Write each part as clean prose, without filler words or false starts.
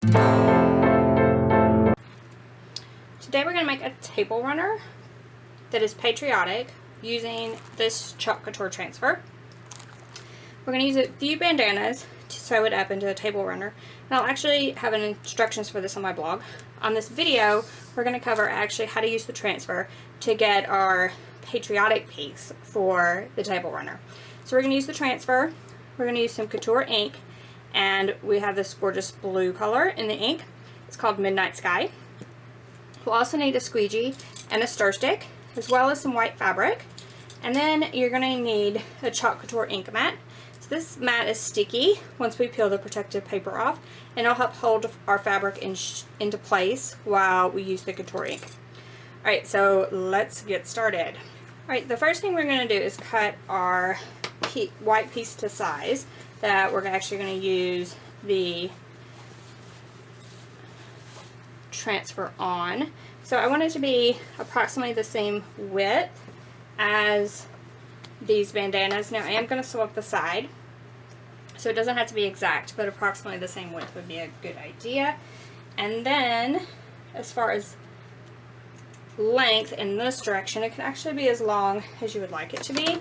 Today we're going to make a table runner that is patriotic using this Chalk Couture transfer. We're going to use a few bandanas to sew it up into a table runner. And I'll actually have instructions for this on my blog. On this video, we're going to cover actually how to use the transfer to get our patriotic piece for the table runner. So we're going to use the transfer, we're going to use some Couture ink, and we have this gorgeous blue color in the ink. It's called Midnight Sky. We'll also need a squeegee and a stir stick, as well as some white fabric. And then you're going to need a Chalk Couture ink mat. So this mat is sticky once we peel the protective paper off, and it'll help hold our fabric into place while we use the Couture ink. Alright, so let's get started. Alright, the first thing we're going to do is cut our white piece to size that we're actually going to use the transfer on. So I want it to be approximately the same width as these bandanas. Now I am going to sew up the side, so it doesn't have to be exact, but approximately the same width would be a good idea. And then as far as length in this direction, it can actually be as long as you would like it to be.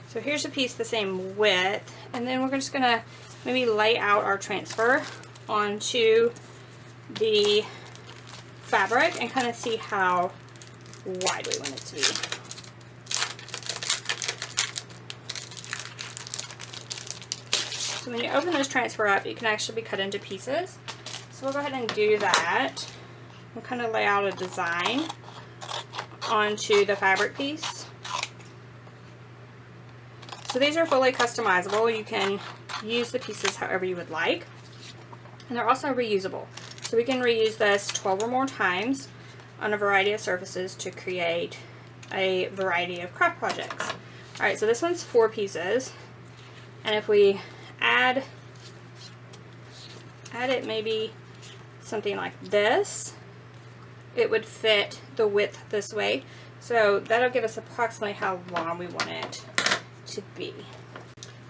So here's a piece the same width, and then we're just going to maybe lay out our transfer onto the fabric and kind of see how wide we want it to be. So when you open this transfer up, it can actually be cut into pieces. So we'll go ahead and do that. We'll kind of lay out a design onto the fabric piece. So these are fully customizable. You can use the pieces however you would like. And they're also reusable. So we can reuse this 12 or more times on a variety of surfaces to create a variety of craft projects. Alright, so this one's 4 pieces. And if we add it maybe something like this, it would fit the width this way. So that'll give us approximately how long we want it to be.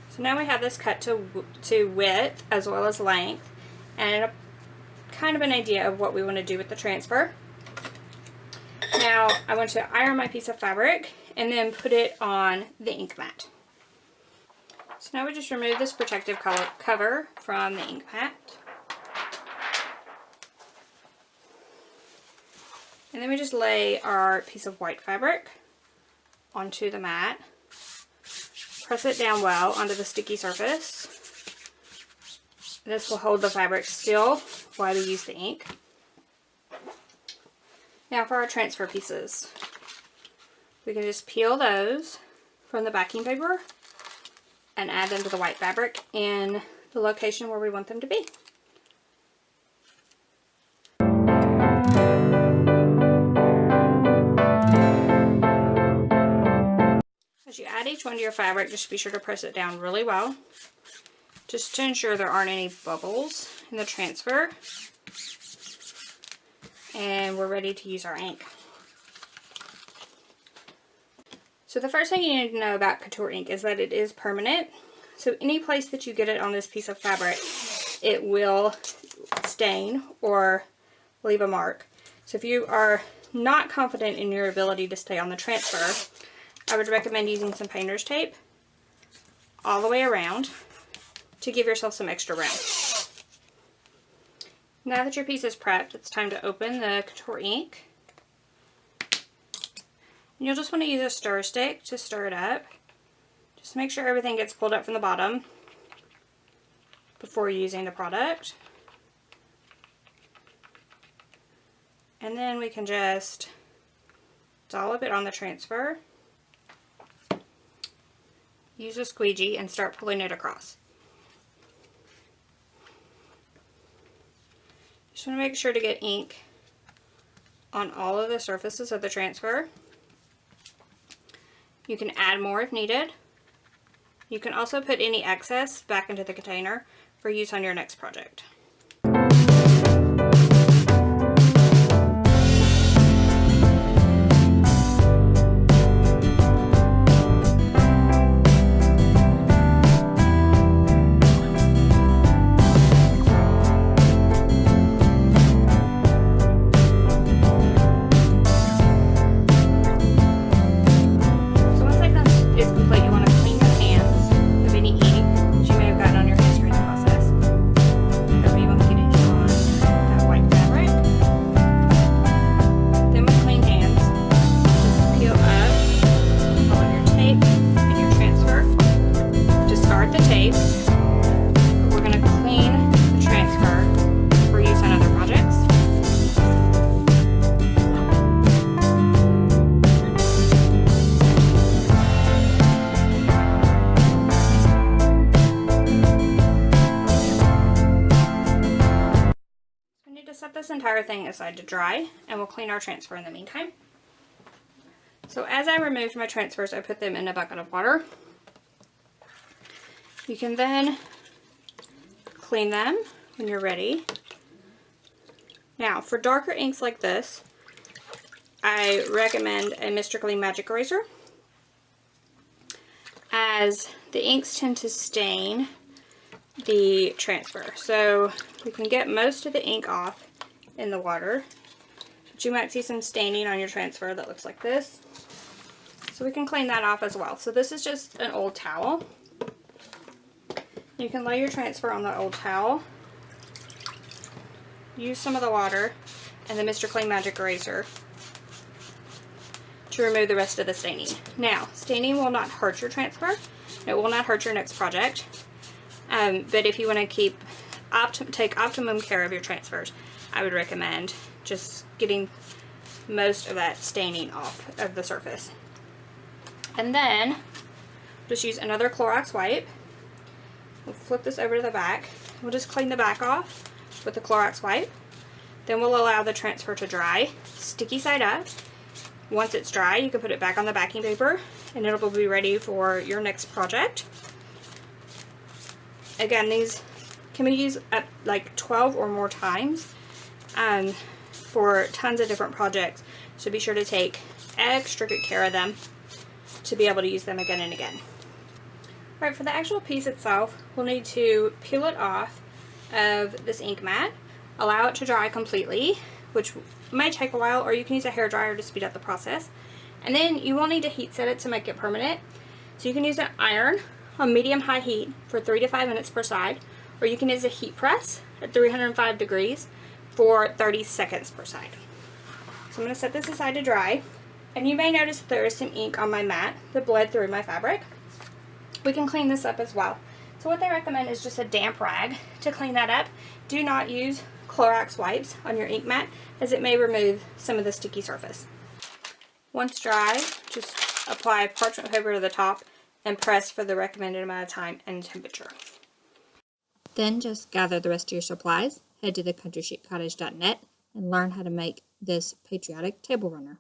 So now we have this cut to width as well as length, and kind of an idea of what we want to do with the transfer. Now I want to iron my piece of fabric and then put it on the ink mat. So now we just remove this protective cover from the ink mat. And then we just lay our piece of white fabric onto the mat. Press it down well onto the sticky surface. This will hold the fabric still while we use the ink. Now for our transfer pieces. We can just peel those from the backing paper and add them to the white fabric in the location where we want them to be. As you add each one to your fabric, just be sure to press it down really well, just to ensure there aren't any bubbles in the transfer. And we're ready to use our ink. So the first thing you need to know about Couture ink is that it is permanent. So any place that you get it on this piece of fabric, it will stain or leave a mark. So if you are not confident in your ability to stay on the transfer, I would recommend using some painter's tape all the way around to give yourself some extra room. Now that your piece is prepped, it's time to open the Couture ink. And you'll just want to use a stir stick to stir it up. Just make sure everything gets pulled up from the bottom before using the product. And then we can just dollop it on the transfer. Use a squeegee and start pulling it across. Just want to make sure to get ink on all of the surfaces of the transfer. You can add more if needed. You can also put any excess back into the container for use on your next project. to set this entire thing aside to dry, and we'll clean our transfer in the meantime. So as I removed my transfers, I put them in a bucket of water. You can then clean them when you're ready. Now, for darker inks like this, I recommend a Mr. Clean Magic Eraser, as the inks tend to stain the transfer. So we can get most of the ink off in the water, but you might see some staining on your transfer that looks like this. So we can clean that off as well. So this is just an old towel. You can lay your transfer on the old towel, use some of the water and the Mr. Clean Magic Eraser to remove the rest of the staining. Now, staining will not hurt your transfer. It will not hurt your next project. But if you want to take optimum care of your transfers, I would recommend just getting most of that staining off of the surface. And then just use another Clorox wipe. We'll flip this over to the back. We'll just clean the back off with the Clorox wipe. Then we'll allow the transfer to dry, sticky side up. Once it's dry, you can put it back on the backing paper and it'll be ready for your next project. Again, these can be used up like 12 or more times for tons of different projects. So be sure to take extra good care of them to be able to use them again and again. Alright, for the actual piece itself, we'll need to peel it off of this ink mat, allow it to dry completely, which may take a while, or you can use a hairdryer to speed up the process. And then you will need to heat set it to make it permanent. So you can use an iron on medium-high heat for 3 to 5 minutes per side, or you can use a heat press at 305 degrees for 30 seconds per side. So I'm going to set this aside to dry, and you may notice that there is some ink on my mat that bled through my fabric. We can clean this up as well. So what they recommend is just a damp rag to clean that up. Do not use Clorox wipes on your ink mat, as it may remove some of the sticky surface. Once dry, just apply parchment paper to the top and press for the recommended amount of time and temperature. Then just gather the rest of your supplies, head to thecountryschiccottage.net, and learn how to make this patriotic table runner.